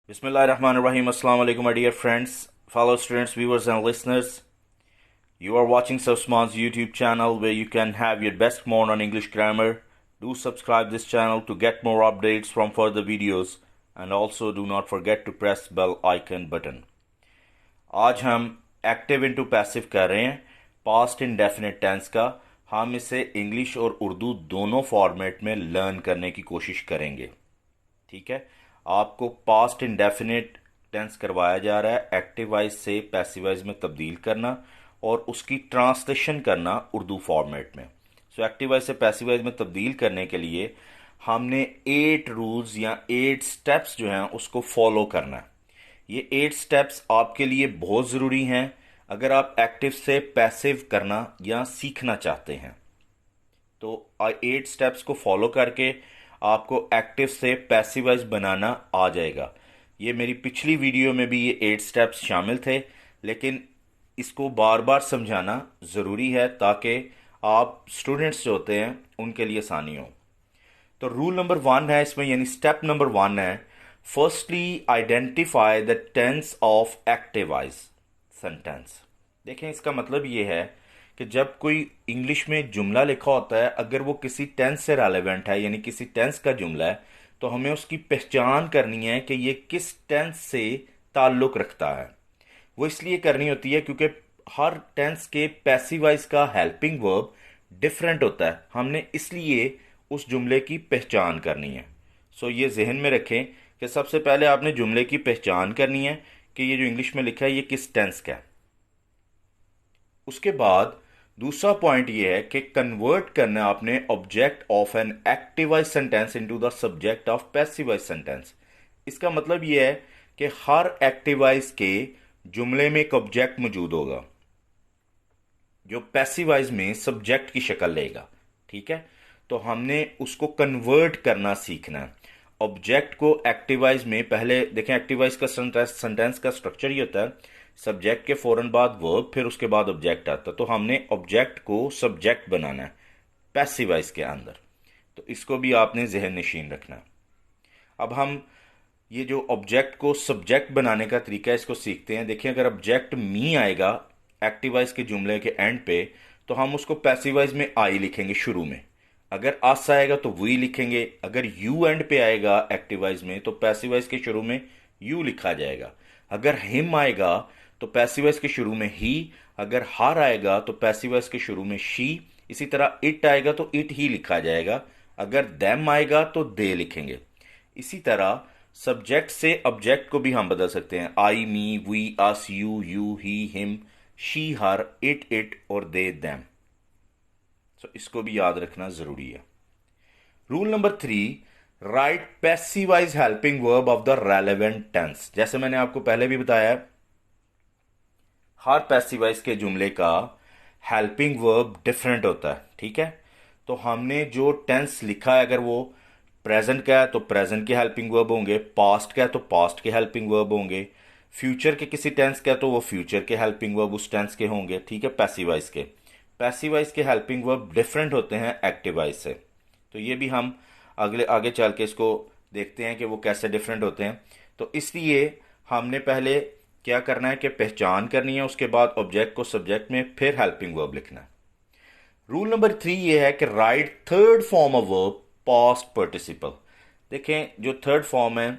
Bismillahirrahmanirrahim. Assalamu alaikum, my dear friends, fellow students, viewers, and listeners. You are watching Safsman's YouTube channel where you can have your best morning on English grammar. Do subscribe this channel to get more updates from further videos, and also do not forget to press bell icon button. आज हम active into passive कर रहे हैं past indefinite tense का। हम इसे English और उर्दू दोनों फॉर्मेट में लर्न करने की कोशिश करेंगे। ठीक है, आपको पास्ट इंडेफिनिट टेंस करवाया जा रहा है एक्टिवाइज से पैसिवाइज में तब्दील करना और उसकी ट्रांसलेशन करना उर्दू फॉर्मेट में। सो एक्टिवाइज से पैसिवाइज में तब्दील करने के लिए हमने 8 रूल्स या 8 स्टेप्स जो हैं उसको फॉलो करना है। ये 8 स्टेप्स आपके लिए बहुत ज़रूरी हैं अगर आप एक्टिव से पैसिव करना या सीखना चाहते हैं। तो 8 स्टेप्स को फॉलो करके आपको एक्टिव से पैसिवाइज बनाना आ जाएगा। ये मेरी पिछली वीडियो में भी ये 8 स्टेप्स शामिल थे, लेकिन इसको बार बार समझाना ज़रूरी है ताकि आप स्टूडेंट्स जो होते हैं उनके लिए आसानी हो। तो रूल नंबर 1 है इसमें, यानी स्टेप नंबर 1 है, firstly identify the tense of active voice sentence. देखें, इसका मतलब ये है कि जब कोई इंग्लिश में जुमला लिखा होता है, अगर वो किसी टेंस से रेलेवेंट है यानी किसी टेंस का जुमला है, तो हमें उसकी पहचान करनी है कि ये किस टेंस से ताल्लुक़ रखता है। वो इसलिए करनी होती है क्योंकि हर टेंस के पैसिवाइज का हेल्पिंग वर्ब डिफरेंट होता है। हमने इसलिए उस जुमले की पहचान करनी है। सो ये जहन में रखें कि सबसे पहले आपने जुमले की पहचान करनी है कि ये जो इंग्लिश में लिखा है ये किस टेंस का है। उसके बाद दूसरा पॉइंट ये है कि कन्वर्ट करना आपने object of an active voice sentence into the subject of passive voice sentence. इसका मतलब ये है कि हर एक्टिवाइज के जुमले में एक ऑब्जेक्ट मौजूद होगा जो पैसिवाइज में सब्जेक्ट की शक्ल लेगा। ठीक है, तो हमने उसको कन्वर्ट करना सीखना है। ऑब्जेक्ट को एक्टिवाइज में पहले देखें, एक्टिवाइज का सेंटेंस का स्ट्रक्चर ये होता है, सब्जेक्ट के फौरन बाद वर्ब, फिर उसके बाद ऑब्जेक्ट आता है। तो हमने ऑब्जेक्ट को सब्जेक्ट बनाना है पैसिवाइज के अंदर, तो इसको भी आपने जहन नशीन रखना है। अब हम ये जो ऑब्जेक्ट को सब्जेक्ट बनाने का तरीका है इसको सीखते हैं। देखिए, अगर ऑब्जेक्ट मी आएगा एक्टिवाइज के जुमले के एंड पे, तो हम उसको पैसिवाइज में आई लिखेंगे शुरू में। अगर अस आएगा तो वी लिखेंगे। अगर यू एंड पे आएगा एक्टिवाइज में तो पैसिवाइज के शुरू में यू लिखा जाएगा। अगर हिम आएगा तो पैसिवाइज के शुरू में ही। अगर हर आएगा तो पैसिवाइज के शुरू में शी। इसी तरह इट आएगा तो इट ही लिखा जाएगा। अगर देम आएगा तो दे लिखेंगे। इसी तरह सब्जेक्ट से ऑब्जेक्ट को भी हम बदल सकते हैं, I, me, we, us, you, he, him, she, her, it और दे, देम। तो इसको भी याद रखना जरूरी है। Rule number 3, write passive voice helping verb of the relevant tense. जैसे मैंने आपको पहले भी बताया, हर पैसिवाइज के जुमले का हेल्पिंग वर्ब डिफरेंट होता है। ठीक है, तो हमने जो टेंस लिखा है, अगर वो प्रेजेंट का है तो प्रेजेंट के हेल्पिंग वर्ब होंगे, पास्ट का है तो पास्ट के हेल्पिंग वर्ब होंगे, फ्यूचर के किसी टेंस का है तो वो फ्यूचर के हेल्पिंग वर्ब उस टेंस के होंगे। ठीक है, पैसिवाइज के हेल्पिंग वर्ब डिफरेंट होते हैं एक्टिवाइज से। तो ये भी हम आगे चल के इसको देखते हैं कि वो कैसे डिफरेंट होते हैं। तो इसलिए हमने पहले क्या करना है कि पहचान करनी है, उसके बाद ऑब्जेक्ट को सब्जेक्ट में, फिर हेल्पिंग वर्ब लिखना है। रूल नंबर 3 ये है कि right third form of verb past participle. देखें, जो थर्ड फॉर्म है,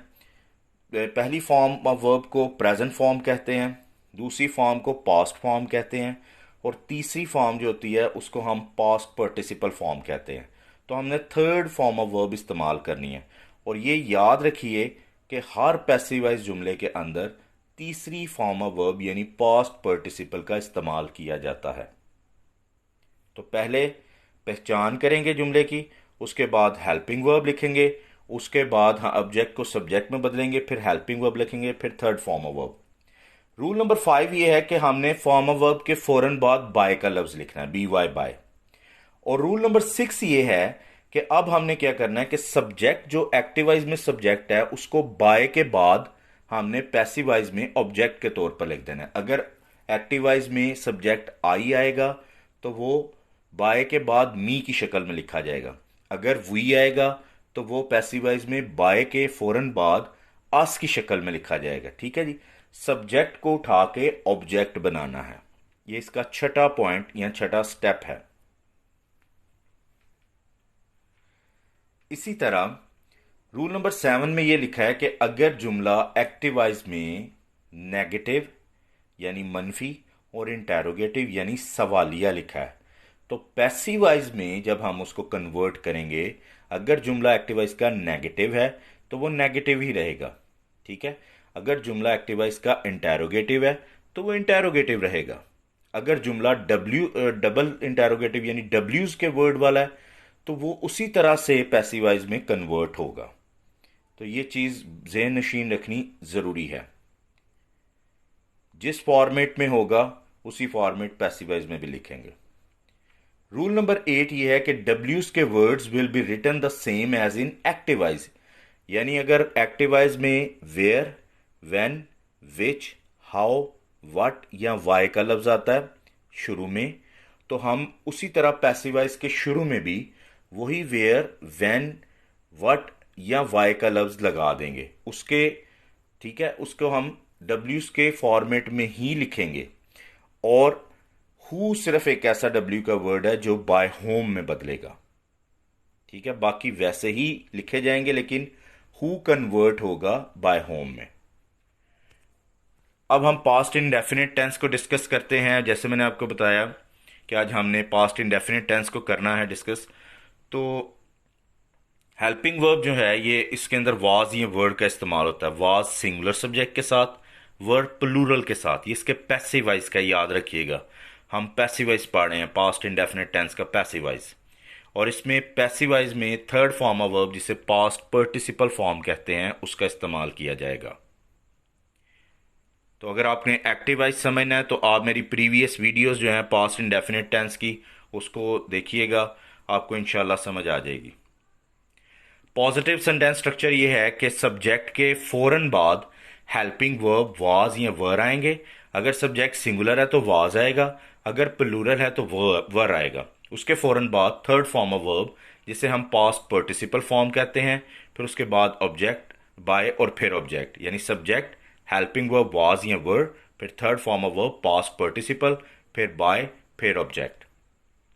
पहली फॉर्म ऑफ वर्ब को प्रेजेंट फॉर्म कहते हैं, दूसरी फॉर्म को पास्ट फॉर्म कहते हैं, और तीसरी फॉर्म जो होती है उसको हम पास्ट पार्टिसिपल फॉर्म कहते हैं। तो हमने थर्ड फॉर्म ऑफ वर्ब इस्तेमाल करनी है। और ये याद रखिए कि हर पैसिवाइज जुमले के अंदर तीसरी फॉर्म ऑफ वर्ब यानी पास्ट पार्टिसिपल का इस्तेमाल किया जाता है। तो पहले पहचान करेंगे जुमले की, उसके बाद हेल्पिंग वर्ब लिखेंगे, उसके बाद ऑब्जेक्ट को सब्जेक्ट में बदलेंगे, फिर हेल्पिंग वर्ब लिखेंगे, फिर third form of verb. Rule number 5 ये है कि हमने फॉर्म ऑफ वर्ब के फौरन बाद बाय का लफ्ज लिखना है, बी वाई बाय। और रूल नंबर 6 ये है कि अब हमने क्या करना है कि सब्जेक्ट जो एक्टिवाइज में सब्जेक्ट है उसको बाय के बाद हमने पैसिवाइज में ऑब्जेक्ट के तौर पर लिख देना है। अगर एक्टिवाइज में सब्जेक्ट आई आएगा तो वो बाय के बाद मी की शक्ल में लिखा जाएगा। अगर वी आएगा तो वो पैसिवाइज में बाय के फौरन बाद आस की शक्ल में लिखा जाएगा। ठीक है जी, सब्जेक्ट को उठा के ऑब्जेक्ट बनाना है। ये इसका छठा पॉइंट या छठा स्टेप है। इसी तरह रूल नंबर 7 में ये लिखा है कि अगर जुमला एक्टिवाइज में नेगेटिव यानी मनफी और इंटेरोगेटिव यानी सवालिया लिखा है, तो पैसिवाइज में जब हम उसको कन्वर्ट करेंगे, अगर जुमला एक्टिवाइज का नेगेटिव है तो वो नेगेटिव ही रहेगा। ठीक है, अगर जुमला एक्टिवाइज का इंटेरोगेटिव है तो वो इंटेरोगेटिव रहेगा। अगर जुमला डबल इंटेरोगेटिव यानी डब्ल्यूज के वर्ड वाला है तो वो उसी तरह से पैसिवाइज में कन्वर्ट होगा। तो ये चीज ज़हन नशीन रखनी जरूरी है। जिस फॉर्मेट में होगा उसी फॉर्मेट पैसिवाइज में भी लिखेंगे। रूल नंबर 8 ये है कि डब्ल्यूज के words will be written the same as in एक्टिवाइज, यानी अगर एक्टिवाइज में where, when, which, how, what या वाई का लफ्ज आता है शुरू में, तो हम उसी तरह पैसिवाइज के शुरू में भी वही वेयर, व्हेन, व्हाट या वाई का लफ्ज लगा देंगे उसके। ठीक है, उसको हम डब्ल्यूज के फॉर्मेट में ही लिखेंगे। और हु सिर्फ एक ऐसा डब्ल्यू का वर्ड है जो बाय होम में बदलेगा। ठीक है, बाकी वैसे ही लिखे जाएंगे, लेकिन हु कन्वर्ट होगा बाय होम में। अब हम पास्ट इंडेफिनिट टेंस को डिस्कस करते हैं। जैसे मैंने आपको बताया कि आज हमने पास्ट इंडेफिनिट टेंस को करना है डिस्कस। तो हेल्पिंग वर्ब जो है ये इसके अंदर वाज ये वर्ड का इस्तेमाल होता है। वाज सिंगुलर सब्जेक्ट के साथ, वर्ड प्लूरल के साथ। ये इसके पैसिवाइज का याद रखिएगा, हम पैसिवाइज पढ़ रहे हैं पास्ट इंडेफिनिट टेंस का पैसिवाइज। और इसमें पैसिवाइज में थर्ड फॉर्म ऑफ वर्ब जिसे पास्ट पार्टिसिपल फॉर्म कहते हैं उसका इस्तेमाल किया जाएगा। तो अगर आपने एक्टिवाइज समझना है तो आप मेरी प्रीवियस वीडियोस जो हैं पास्ट इंडेफिनिट टेंस की उसको देखिएगा, आपको इंशाल्लाह समझ आ जाएगी। पॉजिटिव सेंटेंस स्ट्रक्चर ये है कि सब्जेक्ट के फौरन बाद हेल्पिंग वर्ब वाज या वर आएंगे। अगर सब्जेक्ट सिंगुलर है तो वाज आएगा, अगर प्लूरल है तो वर आएगा। उसके फौरन बाद थर्ड फॉर्म ऑफ वर्ब जिसे हम पास्ट पार्टिसिपल फॉर्म कहते हैं, फिर उसके बाद ऑब्जेक्ट, बाय और फिर ऑब्जेक्ट, यानी सब्जेक्ट, हेल्पिंग वर्ब वाज या वर, फिर third form of verb past participle, फिर बाय, फिर ऑब्जेक्ट।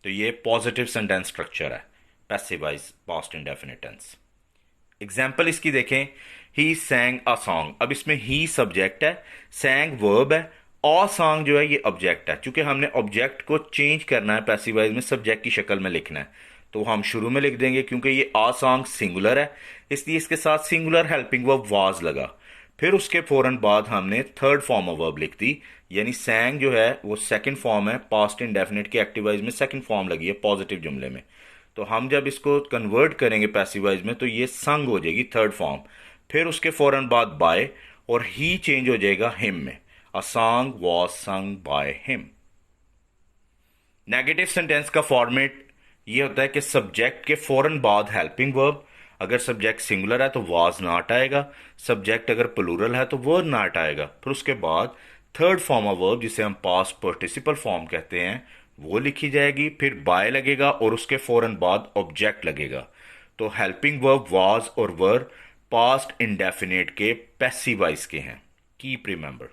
तो ये पॉजिटिव सेंटेंस स्ट्रक्चर है passive voice past indefinite tense. Example इसकी देखें, ही सैंग अ सॉन्ग। अब इसमें ही सब्जेक्ट है, सैंग वर्ब है, अ सॉन्ग जो है ये ऑब्जेक्ट है। चूंकि हमने ऑब्जेक्ट को चेंज करना है पैसिवाइज में, सब्जेक्ट की शक्ल में लिखना है, तो हम शुरू में लिख देंगे क्योंकि ये अ सॉन्ग सिंगुलर है, इसलिए इसके साथ सिंगुलर हेल्पिंग वर्ब वाज लगा। फिर उसके फौरन बाद हमने थर्ड फॉर्म ऑफ वर्ब लिख दी, यानी सैंग जो है वो सेकंड फॉर्म है पास्ट इंडेफिनिट के एक्टिवाइज में, सेकंड फॉर्म लगी है पॉजिटिव जुमले में। तो हम जब इसको कन्वर्ट करेंगे पैसिवाइज में तो ये संग हो जाएगी थर्ड फॉर्म। फिर उसके फौरन बाद बाय और ही चेंज हो जाएगा हिम में, a song was sung by him. Negative sentence का फॉर्मेट ये होता है कि सब्जेक्ट के फौरन बाद हेल्पिंग वर्ब, अगर सब्जेक्ट सिंगुलर है तो वाज नॉट आएगा, सब्जेक्ट अगर प्लूरल है तो वर्ब नॉट आएगा, फिर उसके बाद थर्ड फॉर्म ऑफ वर्ब जिसे हम पास्ट पार्टिसिपल फॉर्म कहते हैं वो लिखी जाएगी, फिर बाय लगेगा और उसके फौरन बाद ऑब्जेक्ट लगेगा। तो हेल्पिंग वर्ब वाज और वर पास्ट इंडेफिनिट के पैसिवाइज के हैं, कीप रिमेंबर।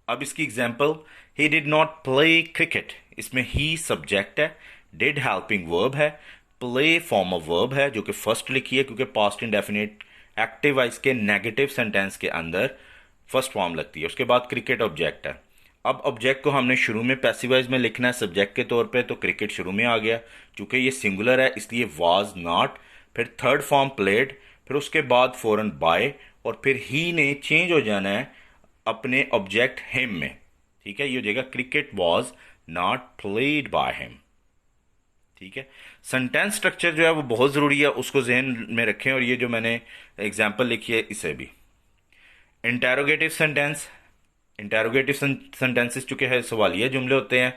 अब इसकी example, he did not play cricket. इसमें ही सब्जेक्ट है, डिड हेल्पिंग वर्ब है, प्ले फॉर्म ऑफ वर्ब है जो कि फर्स्ट लिखी है क्योंकि पास्ट इंडेफिनिट एक्टिवाइज के नेगेटिव सेंटेंस के अंदर फर्स्ट फॉर्म लगती है। उसके बाद क्रिकेट ऑब्जेक्ट है। अब ऑब्जेक्ट को हमने शुरू में पैसिवाइज में लिखना है सब्जेक्ट के तौर पे, तो क्रिकेट शुरू में आ गया। चूंकि ये सिंगुलर है इसलिए वाज नॉट, फिर थर्ड फॉर्म प्लेड, फिर उसके बाद फौरन बाय और फिर ही ने चेंज हो जाना है अपने ऑब्जेक्ट हिम में। ठीक है, ये हो जाएगा cricket was not played by him. ठीक है, सेंटेंस स्ट्रक्चर जो है वो बहुत जरूरी है, उसको जहन में रखें। और ये जो मैंने एग्जाम्पल लिखी है इसे भी। इंटेरोगेटिव सेंटेंस, इंटेरोगेटिव सेंटेंसेस चूंकि है सवालिया जुमले होते हैं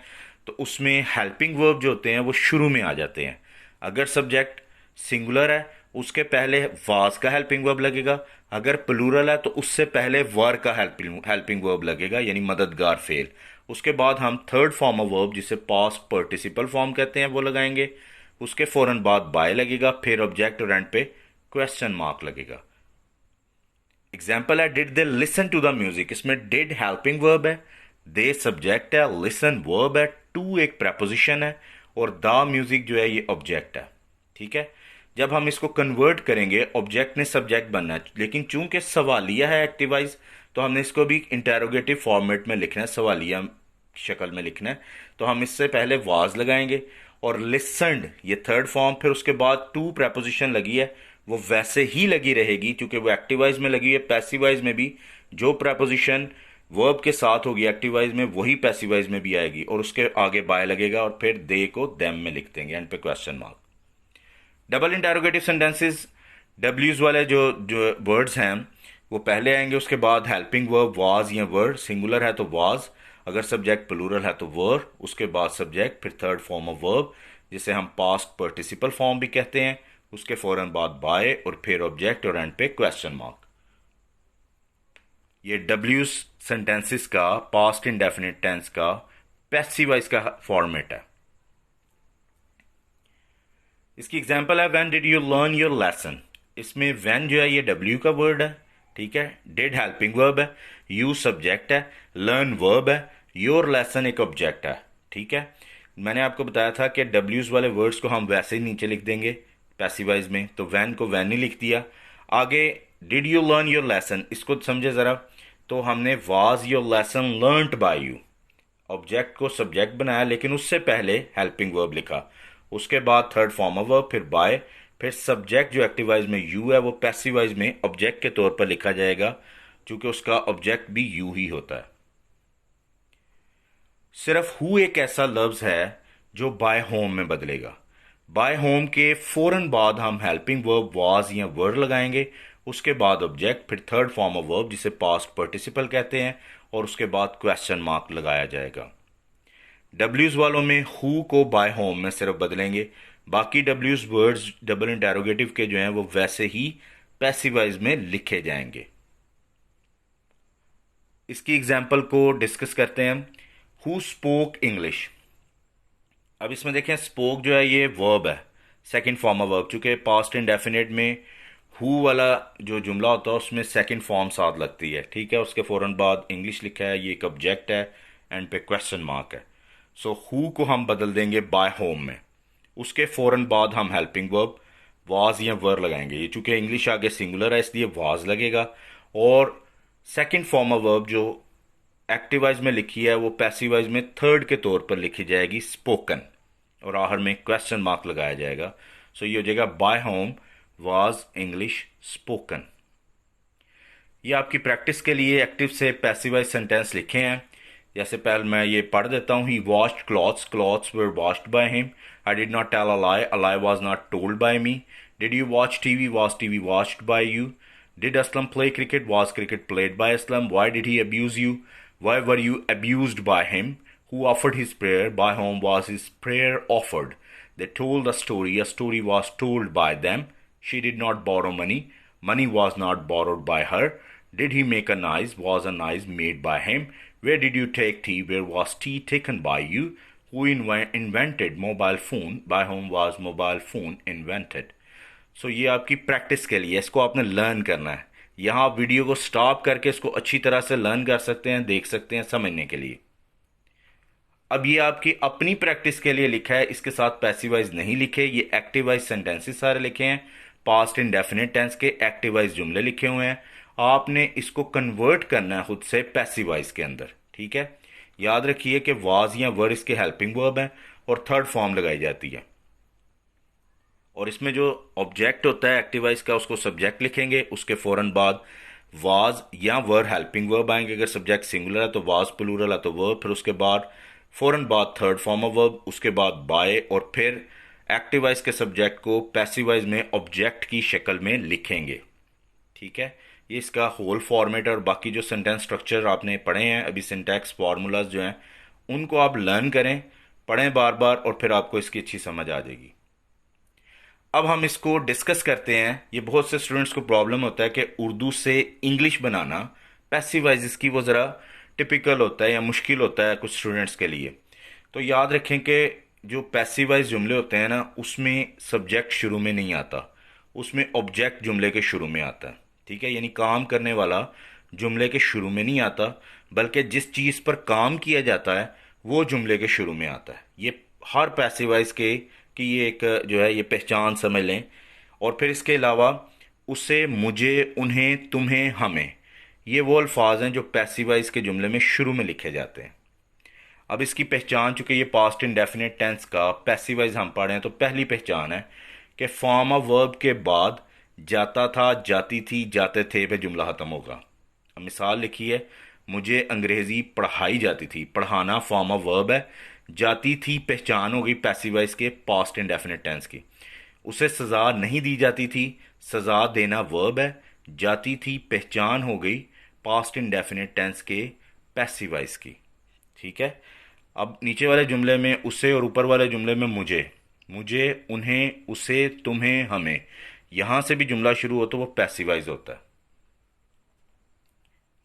तो उसमें हेल्पिंग वर्ब जो होते हैं वो शुरू में आ जाते हैं। अगर सब्जेक्ट सिंगुलर है उसके पहले वाज का हेल्पिंग वर्ब लगेगा, अगर प्लूरल है तो उससे पहले वर का हेल्पिंग वर्ब लगेगा, यानी मददगार फेल। उसके बाद हम थर्ड फॉर्म ऑफ वर्ब जिसे पास्ट पार्टिसिपल फॉर्म कहते हैं वो लगाएंगे, उसके फौरन बाद बाय लगेगा, फिर ऑब्जेक्ट और एंड पे क्वेश्चन मार्क लगेगा। एग्जाम्पल है did they listen to the music, इसमें डिड हेल्पिंग वर्ब है, दे सब्जेक्ट है, लिसन वर्ब है, टू एक प्रेपोजिशन है और द म्यूजिक जो है ये ऑब्जेक्ट है। ठीक है, जब हम इसको कन्वर्ट करेंगे ऑब्जेक्ट ने सब्जेक्ट बनना है, लेकिन चूंकि सवालिया है एक्टिवाइज तो हमने इसको भी इंटेरोगेटिव फॉर्मेट में लिखना है, सवालिया शक्ल में लिखना है। तो हम इससे पहले वाज लगाएंगे और लिसनड ये थर्ड फॉर्म, फिर उसके बाद टू प्रेपोजिशन लगी है वो वैसे ही लगी रहेगी क्योंकि वो एक्टिवाइज में लगी है। पैसिवाइज में भी जो प्रेपोजिशन वर्ब के साथ होगी एक्टिवाइज में वही पैसिवाइज में भी आएगी और उसके आगे बाय लगेगा और फिर दे को देम में लिख देंगे, एंड पे question mark. Double interrogative sentences, डब्ल्यूज वाले जो जो वर्ड्स हैं वो पहले आएंगे, उसके बाद हेल्पिंग वर्ब वाज या वर, सिंगुलर है तो वाज, अगर सब्जेक्ट प्लूरल है तो वर, उसके बाद सब्जेक्ट, फिर थर्ड फॉर्म ऑफ वर्ब जिसे हम पास्ट पार्टिसिपल फॉर्म भी कहते हैं, उसके फौरन बाद बाय और फिर ऑब्जेक्ट और एंड पे क्वेश्चन मार्क। ये डब्ल्यू सेंटेंसेस का पास्ट इंडेफिनिट टेंस का पैसिवाइज का फॉर्मेट है। इसकी एग्जांपल है when did you learn your lesson, इसमें व्हेन जो है ये डब्ल्यू का वर्ड है। ठीक है, डिड हेल्पिंग वर्ब है, यू सब्जेक्ट है, लर्न वर्ब है, योर लेसन एक ऑब्जेक्ट है। ठीक है, मैंने आपको बताया था कि डब्ल्यूज वाले वर्ड्स को हम वैसे ही नीचे लिख देंगे पैसिवाइज में, तो वैन को वैन ही लिख दिया। आगे did you learn your lesson, इसको समझे जरा, तो हमने was your lesson learned by you, object को सब्जेक्ट बनाया लेकिन उससे पहले हेल्पिंग वर्ब लिखा, उसके बाद थर्ड फॉर्म ऑफ वर्ब, फिर बाय, फिर सब्जेक्ट जो एक्टिवाइज में यू है वो पैसिवाइज में ऑब्जेक्ट के तौर पर लिखा जाएगा क्योंकि उसका ऑब्जेक्ट भी यू ही होता है। सिर्फ हु एक ऐसा लफ्ज है जो बाय होम में बदलेगा। बाय होम के फौरन बाद हम हेल्पिंग वर्ब वाज या वर लगाएंगे, उसके बाद ऑब्जेक्ट, फिर थर्ड फॉर्म ऑफ वर्ब जिसे पास्ट पार्टिसिपल कहते हैं और उसके बाद क्वेश्चन मार्क लगाया जाएगा। डब्ल्यूज वालों में हु को बाय होम में सिर्फ बदलेंगे, बाकी डब्ल्यूज वर्ड्स डबल इंटेरोगेटिव के जो हैं वो वैसे ही पैसिवाइज में लिखे जाएंगे। इसकी एग्जाम्पल को डिस्कस करते हैं। हु स्पोक इंग्लिश, अब इसमें देखें स्पोक जो है ये वर्ब है, सेकंड फॉर्म ऑफ वर्ब, चूंकि पास्ट इंडेफिनिट में हु वाला जो जुमला होता है उसमें सेकंड फॉर्म साथ लगती है। ठीक है, उसके फौरन बाद इंग्लिश लिखा है, ये एक ऑब्जेक्ट है, एंड पे क्वेश्चन मार्क है। सो हु को हम बदल देंगे बाय होम में, उसके फौरन बाद हम हेल्पिंग वर्ब वाज या वर लगाएंगे, ये चूंकि इंग्लिश आगे सिंगुलर है इसलिए वाज लगेगा, और सेकंड फॉर्म ऑफ वर्ब जो एक्टिवाइज में लिखी है वो पैसिवाइज में थर्ड के तौर पर लिखी जाएगी स्पोकन, और आखिर में क्वेश्चन मार्क लगाया जाएगा। सो ये हो जाएगा by whom was English spoken. ये आपकी प्रैक्टिस के लिए एक्टिव से पैसिवाइज सेंटेंस लिखे हैं। जैसे पहले मैं ये पढ़ देता हूँ, he washed clothes, clothes were washed by him, I did not tell a lie was not told by me, did you watch TV watched by you, did Aslam play cricket, was cricket played by Aslam, why did he abuse you, why were you abused by him, who offered his prayer, by whom was his prayer offered, they told a story was told by them, she did not borrow money, money was not borrowed by her, did he make a knife, was a knife made by him, where did you take tea, where was tea taken by you, who invented mobile phone, by whom was mobile phone invented। So ये आपकी practice के लिए, इसको आपने learn करना है। यहाँ आप वीडियो को स्टॉप करके इसको अच्छी तरह से लर्न कर सकते हैं, देख सकते हैं समझने के लिए। अब ये आपकी अपनी प्रैक्टिस के लिए लिखा है, इसके साथ पैसिवाइज नहीं लिखे, ये एक्टिवाइज सेंटेंसेस सारे लिखे हैं, पास्ट इंडेफिनिट टेंस के एक्टिवाइज जुमले लिखे हुए हैं। आपने इसको कन्वर्ट करना है खुद से पैसिवाइज के अंदर। ठीक है, याद रखिए कि वाज या वर इसके हेल्पिंग वर्ब है और थर्ड फॉर्म लगाई जाती है, और इसमें जो ऑब्जेक्ट होता है एक्टिवाइज का उसको सब्जेक्ट लिखेंगे, उसके फौरन बाद वाज या वर हेल्पिंग वर्ब आएंगे, अगर सब्जेक्ट सिंगुलर है तो वाज, प्लूरल है तो वर्ब, फिर उसके बाद फौरन बाद थर्ड फॉर्म ऑफ वर्ब, उसके बाद बाय, और फिर एक्टिवाइज के सब्जेक्ट को पैसिवाइज में ऑब्जेक्ट की शक्ल में लिखेंगे। ठीक है, ये इसका होल फॉर्मेट है, और बाकी जो सेंटेंस स्ट्रक्चर आपने पढ़े हैं अभी, सिंटैक्स फार्मूलाज जो हैं उनको आप लर्न करें, पढ़ें बार बार, और फिर आपको इसकी अच्छी समझ आ जाएगी। अब हम इसको डिस्कस करते हैं। ये बहुत से स्टूडेंट्स को प्रॉब्लम होता है कि उर्दू से इंग्लिश बनाना पैसिवाइज इसकी वो ज़रा टिपिकल होता है या मुश्किल होता है कुछ स्टूडेंट्स के लिए। तो याद रखें कि जो पैसिवाइज जुमले होते हैं ना उसमें सब्जेक्ट शुरू में नहीं आता, उसमें ऑब्जेक्ट जुमले के शुरू में आता है। ठीक है, यानी काम करने वाला जुमले के शुरू में नहीं आता, बल्कि जिस चीज़ पर काम किया जाता है वो जुमले के शुरू में आता है। ये हर पैसिव वॉइस के कि ये एक जो है ये पहचान समझ लें। और फिर इसके अलावा उसे, मुझे, उन्हें, तुम्हें, हमें, ये वो अल्फाज हैं जो पैसिव वॉइस के जुमले में शुरू में लिखे जाते हैं। अब इसकी पहचान, चूंकि ये पास्ट इंडेफिनिट टेंस का पैसिव वॉइस हम पढ़े हैं, तो पहली पहचान है कि फॉर्म ऑफ वर्ब के बाद जाता था, जाती थी, जाते थे पे जुमला खत्म होगा। अब मिसाल लिखी है, मुझे अंग्रेजी पढ़ाई जाती थी। पढ़ाना फॉर्म ऑफ वर्ब है, जाती थी पहचान हो गई पैसिव वॉइस के पास्ट इंडेफिनिट टेंस की। उसे सजा नहीं दी जाती थी, सजा देना वर्ब है, जाती थी पहचान हो गई पास्ट इंडेफिनिट टेंस के पैसिव वॉइस की। ठीक है, अब नीचे वाले जुमले में उसे और ऊपर वाले जुमले में मुझे, मुझे, उन्हें, उसे, तुम्हें, हमें, यहां से भी जुमला शुरू हो तो वो पैसिव वॉइस होता है।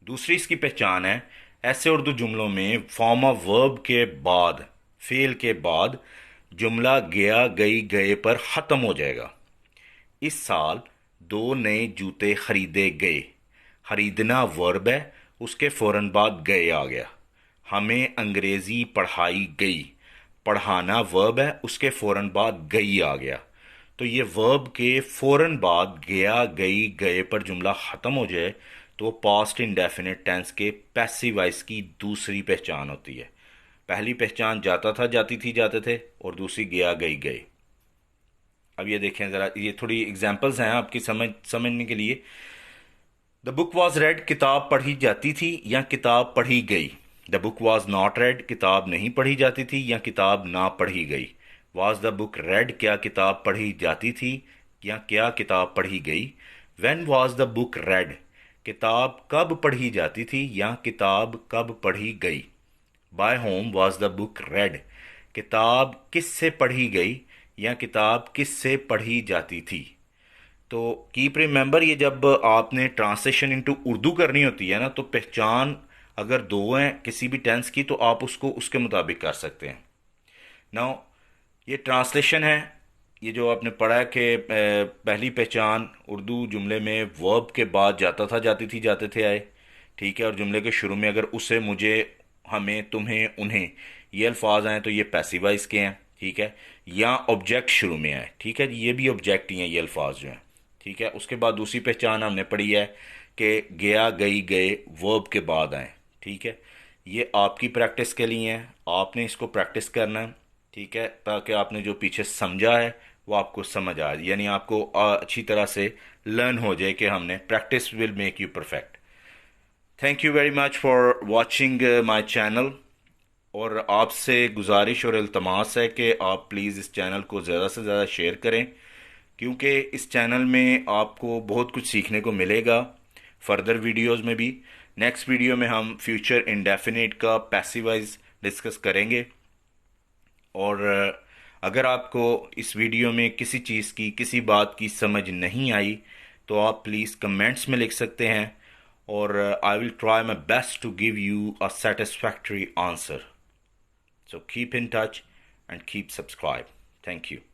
दूसरी इसकी पहचान है, ऐसे उर्दू जुमलों में फॉर्म ऑफ वर्ब के बाद, फेल के बाद जुमला गया, गई, गए पर खत्म हो जाएगा। इस साल 2 नए जूते खरीदे गए। खरीदना वर्ब है, उसके फौरन बाद गए आ गया। हमें अंग्रेजी पढ़ाई गई। पढ़ाना वर्ब है, उसके फौरन बाद गई आ गया। तो ये वर्ब के फौरन बाद गया, गई, गए पर जुमला खत्म हो जाए तो वो पास्ट इंडेफिनिट टेंस के पैसिव वॉइस की दूसरी पहचान होती है। पहली पहचान जाता था, जाती थी, जाते थे, और दूसरी गया, गई, गए। अब ये देखें जरा, ये थोड़ी एग्जांपल्स हैं आपकी समझने के लिए। द बुक वॉज रेड, किताब पढ़ी जाती थी या किताब पढ़ी गई। The book was not red, किताब नहीं पढ़ी जाती थी या किताब ना पढ़ी गई। वॉज द बुक रेड, क्या किताब पढ़ी जाती थी या क्या किताब पढ़ी गई। When was the book read, किताब कब पढ़ी जाती थी या किताब कब पढ़ी गई। By whom was the book read, किताब किससे पढ़ी गई या किताब किससे पढ़ी जाती थी। तो कीप रिमेंबर, ये जब आपने ट्रांसलेशन इनटू उर्दू करनी होती है ना, तो पहचान अगर दो हैं किसी भी टेंस की तो आप उसको उसके मुताबिक कर सकते हैं। नाउ ये ट्रांसलेशन है, ये जो आपने पढ़ा है कि पहली पहचान उर्दू जुमले में वर्ब के बाद जाता था, जाती थी, जाते थे आए। ठीक है, और जुमले के शुरू में अगर उसे, मुझे, हमें, तुम्हें, उन्हें, ये अल्फाज आए तो ये पैसिव वॉइस के हैं। ठीक है, या ऑब्जेक्ट शुरू में आए। ठीक है, ये भी ऑब्जेक्ट ही हैं ये अल्फाज जो हैं। ठीक है, उसके बाद दूसरी पहचान हमने पढ़ी है कि गया, गई, गए वर्ब के बाद आए। ठीक है, ये आपकी प्रैक्टिस के लिए है, आपने इसको प्रैक्टिस करना है। ठीक है, ताकि आपने जो पीछे समझा है वो आपको समझ आ जाए, यानी आपको अच्छी तरह से लर्न हो जाए कि हमने practice will make you perfect. Thank you very much for watching my channel. और आपसे गुजारिश और इल्तमास है कि आप प्लीज़ इस चैनल को ज़्यादा से ज़्यादा शेयर करें, क्योंकि इस चैनल में आपको बहुत कुछ सीखने को मिलेगा फर्दर वीडियोस में भी। नेक्स्ट वीडियो में हम फ्यूचर इंडेफिनिट का पैसिव वॉइस डिस्कस करेंगे। और अगर आपको इस वीडियो में किसी चीज़ की, किसी बात की समझ नहीं आई तो आप प्लीज़ कमेंट्स में लिख सकते हैं, और I will try my best to give you a satisfactory answer. So keep in touch and keep subscribed. Thank you.